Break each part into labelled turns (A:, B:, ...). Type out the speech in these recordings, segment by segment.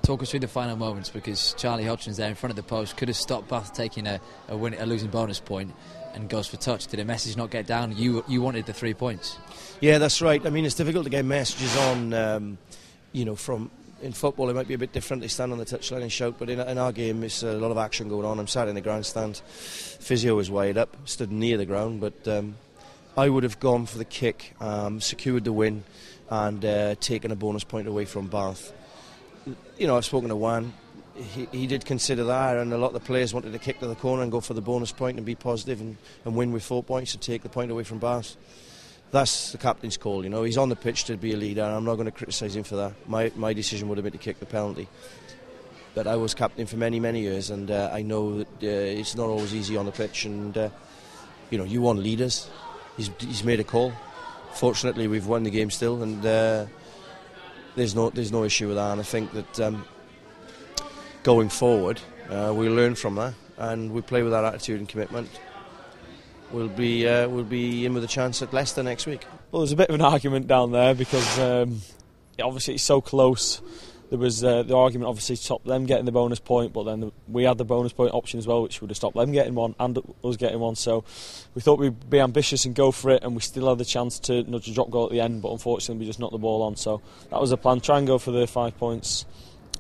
A: Talk us through the final moments, because Charlie Hodgson's there in front of the post, could have stopped Bath taking a losing bonus point, and goes for touch. Did a message not get down? You wanted the 3 points.
B: Yeah, that's right. I mean, it's difficult to get messages on, from... In football, it might be a bit different. They stand on the touchline and shout, but in our game, it's a lot of action going on. I'm sat in the grandstand. Physio is wired up, stood near the ground, but I would have gone for the kick, secured the win, and taken a bonus point away from Bath. I've spoken to Juan. He did consider that, and a lot of the players wanted to kick to the corner and go for the bonus point and be positive and win with 4 points and take the point away from Bath. That's the captain's call, He's on the pitch to be a leader, and I'm not going to criticise him for that. My decision would have been to kick the penalty. But I was captain for many, many years, and I know that it's not always easy on the pitch. And you want leaders. He's made a call. Fortunately, we've won the game still, and there's no issue with that. And I think that going forward, we'll learn from that, and we play with that attitude and commitment. We'll be in with a chance at Leicester next week.
C: Well, there's a bit of an argument down there because obviously it's so close. There was the argument obviously stopped them getting the bonus point, but then we had the bonus point option as well, which would have stopped them getting one and us getting one. So we thought we'd be ambitious and go for it, and we still had the chance to nudge a drop goal at the end, but unfortunately we just knocked the ball on. So that was the plan, try and go for the 5 points.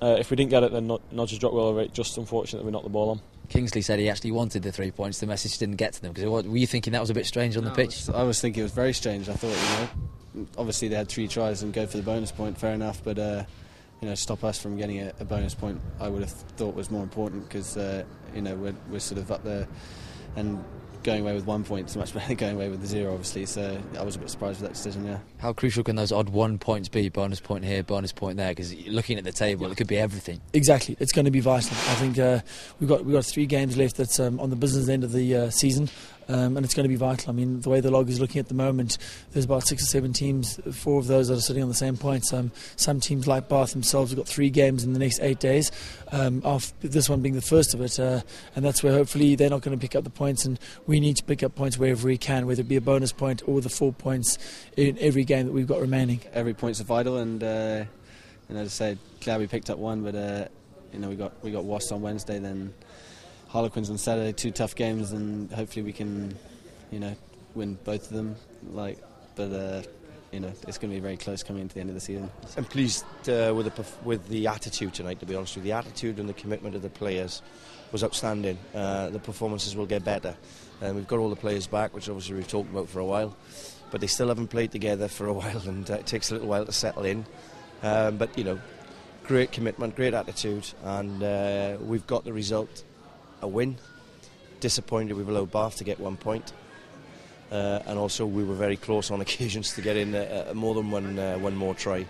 C: If we didn't get it, then nudge a drop goal rate. Just unfortunate that we knocked the ball on.
A: Kingsley said he actually wanted the 3 points. The message didn't get to them. Were you thinking that was a bit strange on the pitch?
D: I was thinking it was very strange. I thought, obviously they had 3 tries and go for the bonus point, fair enough, but stop us from getting a bonus point, I would have thought was more important, because we're sort of up there, and going away with 1 point is much better than going away with the 0, obviously. So I was a bit surprised with that decision. Yeah. How
A: crucial can those odd 1 points be? Bonus point here, bonus point there. Because looking at the table, it could be everything.
E: Exactly, it's going to be vital. I think we've got 3 games left. That's on the business end of the season. And it's going to be vital. I mean, the way the log is looking at the moment, there's about 6 or 7 teams, 4 of those that are sitting on the same points. Some teams like Bath themselves have got 3 games in the next 8 days, this one being the first of it, and that's where hopefully they're not going to pick up the points, and we need to pick up points wherever we can, whether it be a bonus point or the 4 points in every game that we've got remaining.
D: Every point's vital, and as I said, glad we picked up one, but we got Wasps on Wednesday, then Harlequins on Saturday, 2 tough games, and hopefully we can, win both of them. It's going to be very close coming into the end of the season.
B: I'm pleased with the attitude tonight, to be honest with you. The attitude and the commitment of the players was outstanding. The performances will get better. We've got all the players back, which obviously we've talked about for a while, but they still haven't played together for a while, and it takes a little while to settle in. But great commitment, great attitude, and we've got the result. A win. Disappointed we've allowed Bath to get 1 point, and also we were very close on occasions to get in more than one more try.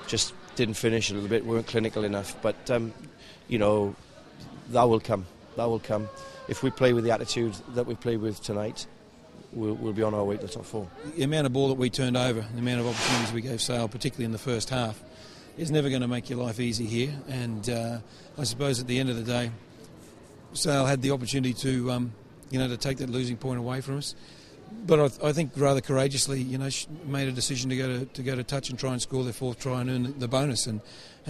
B: Just didn't finish a little bit, weren't clinical enough, but that will come. If we play with the attitude that we played with tonight, we'll be on our way to the top 4.
F: The amount of ball that we turned over, the amount of opportunities we gave Sale, particularly in the first half, is never going to make your life easy here, and I suppose at the end of the day, Sale had the opportunity to take that losing point away from us, but I think rather courageously, made a decision to go to touch and try and score their 4th try and earn the bonus and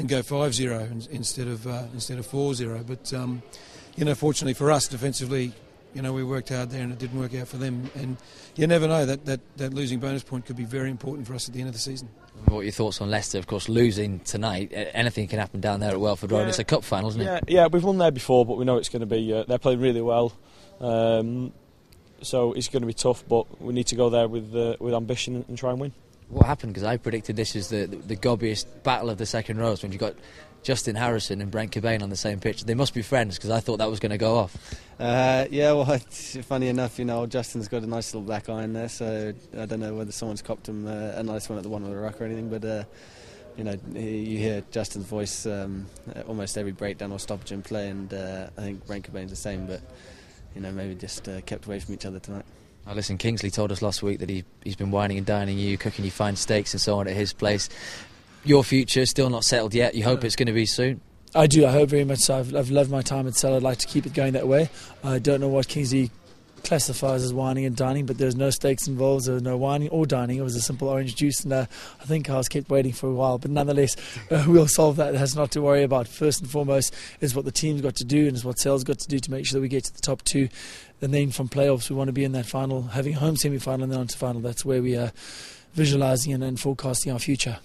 F: go 5-0 instead of 4-0. But fortunately for us, defensively, we worked hard there and it didn't work out for them. And you never know, that losing bonus point could be very important for us at the end of the season.
A: What are your thoughts on Leicester? Of course, losing tonight, anything can happen down there at Welford Road. It's a cup final, isn't it?
C: Yeah, we've won there before, but we know it's going to be. They're playing really well, so it's going to be tough. But we need to go there with ambition and try and win.
A: What happened? Because I predicted this as the gobbiest battle of the second rows when you got Justin Harrison and Brent Cobain on the same pitch. They must be friends, because I thought that was going to go off.
D: Funny enough, Justin's got a nice little black eye in there, so I don't know whether someone's copped him a nice one at the one of the ruck or anything, but you hear Justin's voice almost every breakdown or stoppage in play, and I think Brent Cobain's the same, but maybe just kept away from each other tonight.
A: Now listen, Kingsley told us last week that he's been wining and dining you, cooking you fine steaks and so on at his place. Your future still not settled yet. You hope it's going to be soon?
E: I do. I hope very much so. I've loved my time at Sale. I'd like to keep it going that way. I don't know what Kingsley classifies as whining and dining, but there's no stakes involved, so no whining or dining. It was a simple orange juice, and I think I was kept waiting for a while, but nonetheless we'll solve that. It has not to worry about. First and foremost is what the team's got to do, and is what Sal's got to do to make sure that we get to the top 2, and then from playoffs we want to be in that final, having a home semi-final and then on to final. That's where we are visualising and forecasting our future.